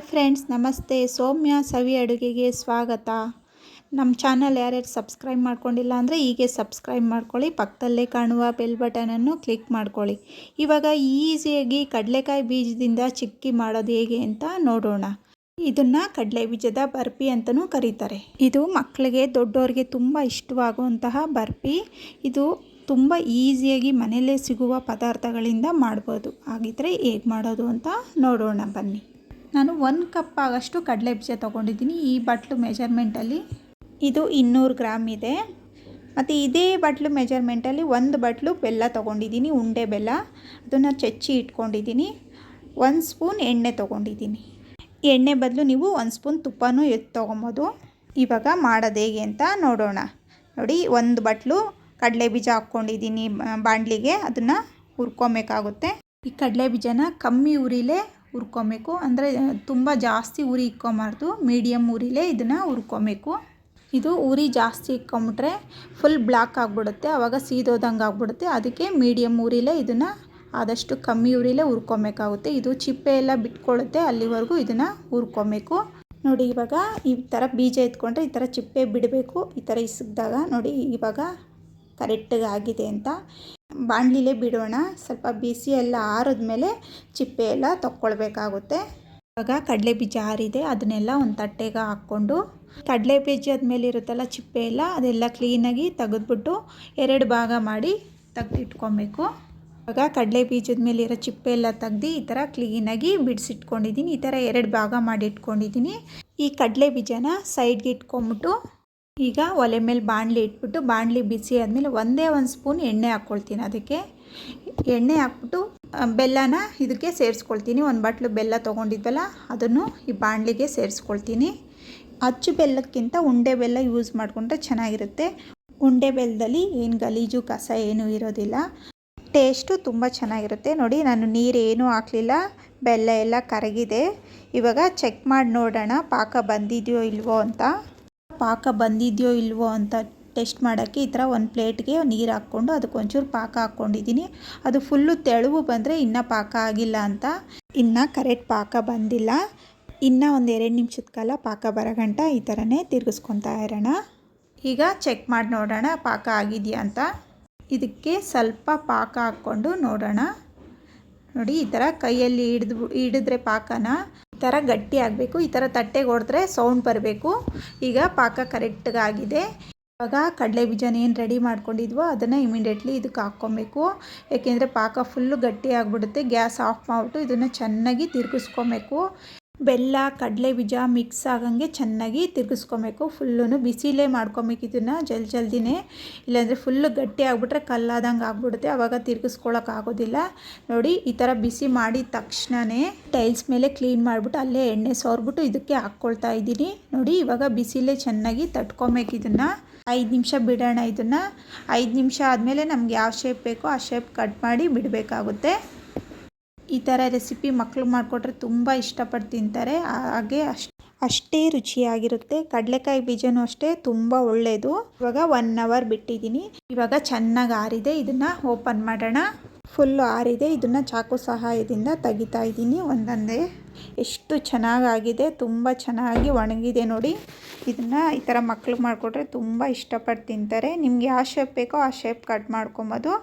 Friends, ನಮಸ್ತೆ. ಸೌಮ್ಯ ಸವಿ ಅಡುಗೆಗೆ ಸ್ವಾಗತ. ನಮ್ಮ ಚಾನಲ್ ಯಾರ್ಯಾರು ಸಬ್ಸ್ಕ್ರೈಬ್ ಮಾಡ್ಕೊಂಡಿಲ್ಲ ಅಂದರೆ ಹೀಗೆ ಸಬ್ಸ್ಕ್ರೈಬ್ ಮಾಡ್ಕೊಳ್ಳಿ. ಪಕ್ಕದಲ್ಲೇ ಕಾಣುವ ಬೆಲ್ ಬಟನನ್ನು ಕ್ಲಿಕ್ ಮಾಡ್ಕೊಳ್ಳಿ. ಇವಾಗ ಈಸಿಯಾಗಿ ಕಡಲೆಕಾಯಿ ಬೀಜದಿಂದ ಚಿಕ್ಕಿ ಮಾಡೋದು ಹೇಗೆ ಅಂತ ನೋಡೋಣ. ಇದನ್ನು ಕಡಲೆ ಬೀಜದ ಬರ್ಫಿ ಅಂತಲೂ ಕರೀತಾರೆ. ಇದು ಮಕ್ಕಳಿಗೆ ದೊಡ್ಡವ್ರಿಗೆ ತುಂಬ ಇಷ್ಟವಾಗುವಂತಹ ಬರ್ಫಿ. ಇದು ತುಂಬ ಈಸಿಯಾಗಿ ಮನೆಯಲ್ಲೇ ಸಿಗುವ ಪದಾರ್ಥಗಳಿಂದ ಮಾಡ್ಬೋದು. ಹಾಗಿದ್ರೆ ಹೇಗೆ ಮಾಡೋದು ಅಂತ ನೋಡೋಣ ಬನ್ನಿ. ನಾನು 1 ಕಪ್ ಆಗಷ್ಟು ಕಡಲೆ ಬೀಜ ತೊಗೊಂಡಿದ್ದೀನಿ. ಈ ಬಟ್ಲು ಮೆಜರ್ಮೆಂಟಲ್ಲಿ ಇದು 200 ಗ್ರಾಮ್ ಇದೆ. ಮತ್ತು ಇದೇ ಬಟ್ಲು ಮೆಜರ್ಮೆಂಟಲ್ಲಿ 1 ಬಟ್ಲು ಬೆಲ್ಲ ತೊಗೊಂಡಿದ್ದೀನಿ, ಉಂಡೆ ಬೆಲ್ಲ. ಅದನ್ನು ಚಚ್ಚಿ ಇಟ್ಕೊಂಡಿದ್ದೀನಿ. 1 ಸ್ಪೂನ್ ಎಣ್ಣೆ ತೊಗೊಂಡಿದ್ದೀನಿ. ಎಣ್ಣೆ ಬದಲು ನೀವು 1 ಸ್ಪೂನ್ ತುಪ್ಪನೂ ತೊಗೊಬೋದು. ಇವಾಗ ಮಾಡೋದು ಹೇಗೆ ಅಂತ ನೋಡೋಣ. ನೋಡಿ, 1 ಬಟ್ಲು ಕಡಲೆ ಬೀಜ ಹಾಕ್ಕೊಂಡಿದ್ದೀನಿ ಬಾಣಲಿಗೆ. ಅದನ್ನು ಹುರ್ಕೊಬೇಕಾಗುತ್ತೆ. ಈ ಕಡಲೆ ಬೀಜನ ಕಮ್ಮಿ ಉರಿಲೇ ಹುರ್ಕೊಬೇಕು. ಅಂದರೆ ತುಂಬ ಜಾಸ್ತಿ ಉರಿ ಇಕ್ಕೊಬಾರ್ದು, ಮೀಡಿಯಮ್ ಉರಿಲೇ ಇದನ್ನು ಹುರ್ಕೊಬೇಕು. ಇದು ಉರಿ ಜಾಸ್ತಿ ಇಕ್ಕೊಂಬಿಟ್ರೆ ಫುಲ್ ಬ್ಲ್ಯಾಕ್ ಆಗಿಬಿಡುತ್ತೆ, ಆವಾಗ ಸೀದೋದಂಗೆ ಆಗಿಬಿಡುತ್ತೆ. ಅದಕ್ಕೆ ಮೀಡಿಯಮ್ ಉರಿಲೇ ಇದನ್ನು ಆದಷ್ಟು ಕಮ್ಮಿ ಉರಿಲೇ ಹುರ್ಕೊಬೇಕಾಗುತ್ತೆ. ಇದು ಚಿಪ್ಪೆ ಎಲ್ಲ ಬಿಟ್ಕೊಳ್ಳುತ್ತೆ, ಅಲ್ಲಿವರೆಗೂ ಇದನ್ನು ಹುರ್ಕೊಬೇಕು. ನೋಡಿ, ಇವಾಗ ಈ ಥರ ಬೀಜ ಎತ್ಕೊಂಡ್ರೆ ಈ ಥರ ಚಿಪ್ಪೆ ಬಿಡಬೇಕು. ಈ ಥರ ಇಸಗ್ದಾಗ ನೋಡಿ ಇವಾಗ ಕರೆಕ್ಟಾಗಿ ಆಗಿದೆ ಅಂತ. ಬಾಣಲಿಲೇ ಬಿಡೋಣ. ಸ್ವಲ್ಪ ಬಿಸಿ ಎಲ್ಲ ಆರಿದ್ಮೇಲೆ ಚಿಪ್ಪೆ ಎಲ್ಲ ತಕ್ಕೊಳ್ಬೇಕಾಗುತ್ತೆ. ಇವಾಗ ಕಡಲೆ ಬೀಜ ಆರಿದೆ, ಅದನ್ನೆಲ್ಲ ಒಂದು ತಟ್ಟೆಗೆ ಹಾಕ್ಕೊಂಡು ಕಡಲೆ ಬೀಜದ ಮೇಲೆ ಇರುತ್ತಲ್ಲ ಚಿಪ್ಪೆ ಎಲ್ಲ, ಅದೆಲ್ಲ ಕ್ಲೀನಾಗಿ ತೆಗೆದ್ಬಿಟ್ಟು 2 ಭಾಗ ಮಾಡಿ ತೆಗೆದಿಟ್ಕೊಬೇಕು. ಇವಾಗ ಕಡಲೆ ಬೀಜದ ಮೇಲೆ ಇರೋ ಚಿಪ್ಪೆ ಎಲ್ಲ ತೆಗ್ದು ಈ ಥರ ಕ್ಲೀನಾಗಿ ಬಿಡಿಸಿಟ್ಕೊಂಡಿದ್ದೀನಿ. ಈ ಥರ 2 ಭಾಗ ಮಾಡಿ ಇಟ್ಕೊಂಡಿದ್ದೀನಿ. ಈ ಕಡಲೆ ಬೀಜನ ಸೈಡ್ಗೆ ಇಟ್ಕೊಂಬಿಟ್ಟು ಈಗ ಒಲೆ ಮೇಲೆ ಬಾಣಲಿ ಇಟ್ಬಿಟ್ಟು ಬಾಣಲಿ ಬಿಸಿ ಆದಮೇಲೆ 1 ಸ್ಪೂನ್ ಎಣ್ಣೆ ಹಾಕ್ಕೊಳ್ತೀನಿ. ಅದಕ್ಕೆ ಎಣ್ಣೆ ಹಾಕ್ಬಿಟ್ಟು ಬೆಲ್ಲನ ಇದಕ್ಕೆ ಸೇರಿಸ್ಕೊಳ್ತೀನಿ. 1 ಬಟ್ಲು ಬೆಲ್ಲ ತೊಗೊಂಡಿದ್ವಲ್ಲ ಅದನ್ನು ಈ ಬಾಣಲಿಗೆ ಸೇರಿಸ್ಕೊಳ್ತೀನಿ. ಅಚ್ಚು ಬೆಲ್ಲಕ್ಕಿಂತ ಉಂಡೆ ಬೆಲ್ಲ ಯೂಸ್ ಮಾಡಿಕೊಂಡ್ರೆ ಚೆನ್ನಾಗಿರುತ್ತೆ. ಉಂಡೆ ಬೆಲ್ಲದಲ್ಲಿ ಏನು ಗಲೀಜು ಕಸ ಏನೂ ಇರೋದಿಲ್ಲ, ಟೇಸ್ಟು ತುಂಬ ಚೆನ್ನಾಗಿರುತ್ತೆ. ನೋಡಿ, ನಾನು ನೀರೇನೂ ಹಾಕಲಿಲ್ಲ, ಬೆಲ್ಲ ಎಲ್ಲ ಕರಗಿದೆ. ಇವಾಗ ಚೆಕ್ ಮಾಡಿ ನೋಡೋಣ ಪಾಕ ಬಂದಿದೆಯೋ ಇಲ್ವೋ ಅಂತ. ಪಾಕ ಬಂದಿದೆಯೋ ಇಲ್ವೋ ಅಂತ ಟೆಸ್ಟ್ ಮಾಡೋಕ್ಕೆ ಈ ಥರ ಒಂದು ಪ್ಲೇಟ್ಗೆ ನೀರು ಹಾಕ್ಕೊಂಡು ಅದಕ್ಕೊಂಚೂರು ಪಾಕ ಹಾಕ್ಕೊಂಡಿದ್ದೀನಿ. ಅದು ಫುಲ್ಲು ತೆಳುವು ಬಂದರೆ ಇನ್ನೂ ಪಾಕ ಆಗಿಲ್ಲ ಅಂತ. ಇನ್ನೂ ಕರೆಕ್ಟ್ ಪಾಕ ಬಂದಿಲ್ಲ. ಇನ್ನೂ ಒಂದು 2 ನಿಮಿಷದ ಕಾಲ ಪಾಕ ಬರೋಗಂಟ ಈ ಥರನೇ ತಿರುಗಿಸ್ಕೊತಾ ಇರೋಣ. ಈಗ ಚೆಕ್ ಮಾಡಿ ನೋಡೋಣ ಪಾಕ ಆಗಿದೆಯಾ ಅಂತ. ಇದಕ್ಕೆ ಸ್ವಲ್ಪ ಪಾಕ ಹಾಕ್ಕೊಂಡು ನೋಡೋಣ. ನೋಡಿ, ಈ ಥರ ಕೈಯಲ್ಲಿ ಹಿಡಿದ್ರೆ ಪಾಕನ ಈ ಥರ ಗಟ್ಟಿ ಆಗಬೇಕು. ಈ ಥರ ತಟ್ಟೆಗೆ ಹೊಡೆದ್ರೆ ಸೌಂಡ್ ಬರಬೇಕು. ಈಗ ಪಾಕ ಕರೆಕ್ಟಾಗಿ ಆಗಿದೆ. ಇವಾಗ ಕಡಲೆ ಬೀಜನ ಏನು ರೆಡಿ ಮಾಡ್ಕೊಂಡಿದ್ವೋ ಅದನ್ನು ಇಮಿಡಿಯೇಟ್ಲಿ ಇದಕ್ಕೆ ಹಾಕ್ಕೊಬೇಕು. ಏಕೆಂದರೆ ಪಾಕ ಫುಲ್ಲು ಗಟ್ಟಿ ಆಗಿಬಿಡುತ್ತೆ. ಗ್ಯಾಸ್ ಆಫ್ ಮಾಡಿಬಿಟ್ಟು ಇದನ್ನು ಚೆನ್ನಾಗಿ ತಿರುಗಿಸ್ಕೊಬೇಕು. ಬೆಲ್ಲ ಕಡಲೆ ಬೀಜ ಮಿಕ್ಸ್ ಆಗಂಗೆ ಚೆನ್ನಾಗಿ ತಿರುಗಿಸ್ಕೊಬೇಕು. ಫುಲ್ಲು ಬಿಸಿಲೇ ಮಾಡ್ಕೊಬೇಕು ಇದನ್ನು ಜಲ್ದಿನೇ. ಇಲ್ಲಾಂದರೆ ಫುಲ್ಲು ಗಟ್ಟಿ ಆಗಿಬಿಟ್ರೆ ಕಲ್ಲಾದಂಗೆ ಆಗ್ಬಿಡುತ್ತೆ, ಆವಾಗ ತಿರುಗಿಸ್ಕೊಳಕ್ಕಾಗೋದಿಲ್ಲ. ನೋಡಿ, ಈ ಥರ ಬಿಸಿ ಮಾಡಿದ ತಕ್ಷಣವೇ ಟೈಲ್ಸ್ ಮೇಲೆ ಕ್ಲೀನ್ ಮಾಡಿಬಿಟ್ಟು ಅಲ್ಲೇ ಎಣ್ಣೆ ಸೋರ್ಬಿಟ್ಟು ಇದಕ್ಕೆ ಹಾಕ್ಕೊಳ್ತಾ ಇದ್ದೀನಿ. ನೋಡಿ, ಇವಾಗ ಬಿಸಿಲೇ ಚೆನ್ನಾಗಿ ತಟ್ಕೊಬೇಕು. ಇದನ್ನು 5 ನಿಮಿಷ ಬಿಡೋಣ. ಇದನ್ನು 5 ನಿಮಿಷ ಆದಮೇಲೆ ನಮ್ಗೆ ಯಾವ ಶೇಪ್ ಬೇಕೋ ಆ ಶೇಪ್ ಕಟ್ ಮಾಡಿ ಬಿಡಬೇಕಾಗುತ್ತೆ. ಈ ಥರ ರೆಸಿಪಿ ಮಕ್ಕಳು ಮಾಡಿಕೊಟ್ರೆ ತುಂಬ ಇಷ್ಟಪಟ್ಟು ತಿಂತಾರೆ. ಹಾಗೆ ಅಷ್ಟೇ ರುಚಿಯಾಗಿರುತ್ತೆ. ಕಡಲೆಕಾಯಿ ಬೀಜನೂ ಅಷ್ಟೇ ತುಂಬ ಒಳ್ಳೆಯದು. ಇವಾಗ 1 ಅವರ್ ಬಿಟ್ಟಿದ್ದೀನಿ. ಇವಾಗ ಚೆನ್ನಾಗಿ ಆರಿದೆ. ಇದನ್ನು ಓಪನ್ ಮಾಡೋಣ. ಫುಲ್ಲು ಆರಿದೆ. ಇದನ್ನು ಚಾಕು ಸಹಾಯದಿಂದ ತೆಗಿತಾ ಇದ್ದೀನಿ ಒಂದೊಂದೇ. ಎಷ್ಟು ಚೆನ್ನಾಗಾಗಿದೆ, ತುಂಬ ಚೆನ್ನಾಗಿ ಒಣಗಿದೆ. ನೋಡಿ, ಇದನ್ನು ಈ ಥರ ಮಕ್ಕಳು ಮಾಡಿಕೊಟ್ರೆ ತುಂಬ ಇಷ್ಟಪಟ್ಟು ತಿಂತಾರೆ. ನಿಮ್ಗೆ ಯಾವ ಶೇಪ್ ಬೇಕೋ ಆ ಶೇಪ್ ಕಟ್ ಮಾಡ್ಕೊಬೋದು.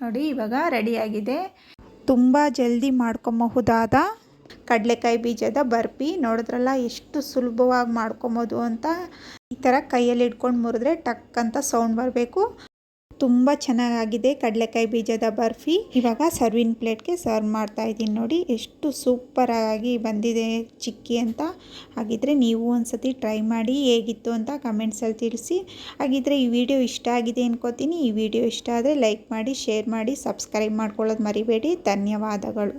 ನೋಡಿ, ಇವಾಗ ರೆಡಿಯಾಗಿದೆ. ತುಂಬ ಜಲ್ದಿ ಮಾಡ್ಕೊಬಹುದಾದ ಕಡಲೆಕಾಯಿ ಬೀಜದ ಬರ್ಫಿ. ನೋಡಿದ್ರಲ್ಲ ಎಷ್ಟು ಸುಲಭವಾಗಿ ಮಾಡ್ಕೊಬೋದು ಅಂತ. ಈ ಥರ ಕೈಯಲ್ಲಿ ಹಿಡ್ಕೊಂಡು ಮುರಿದ್ರೆ ಟಕ್ ಅಂತ ಸೌಂಡ್ ಬರಬೇಕು. ತುಂಬ ಚೆನ್ನಾಗಿದೆ ಕಡಲೆಕಾಯಿ ಬೀಜದ ಬರ್ಫಿ. ಇವಾಗ ಸರ್ವಿಂಗ್ ಪ್ಲೇಟ್ಗೆ ಸರ್ವ್ ಮಾಡ್ತಾ ಇದ್ದೀನಿ. ನೋಡಿ, ಎಷ್ಟು ಸೂಪರಾಗಿ ಬಂದಿದೆ ಚಿಕ್ಕಿ ಅಂತ. ಹಾಗಿದ್ರೆ ನೀವು ಒಂದ್ಸತಿ ಟ್ರೈ ಮಾಡಿ ಹೇಗಿತ್ತು ಅಂತ ಕಮೆಂಟ್ಸಲ್ಲಿ ತಿಳಿಸಿ. ಹಾಗಿದ್ರೆ ಈ ವಿಡಿಯೋ ಇಷ್ಟ ಆಗಿದೆ ಅನ್ಕೋತೀನಿ. ಈ ವಿಡಿಯೋ ಇಷ್ಟ ಆದರೆ ಲೈಕ್ ಮಾಡಿ, ಶೇರ್ ಮಾಡಿ, ಸಬ್ಸ್ಕ್ರೈಬ್ ಮಾಡ್ಕೊಳ್ಳೋದು ಮರಿಬೇಡಿ. ಧನ್ಯವಾದಗಳು.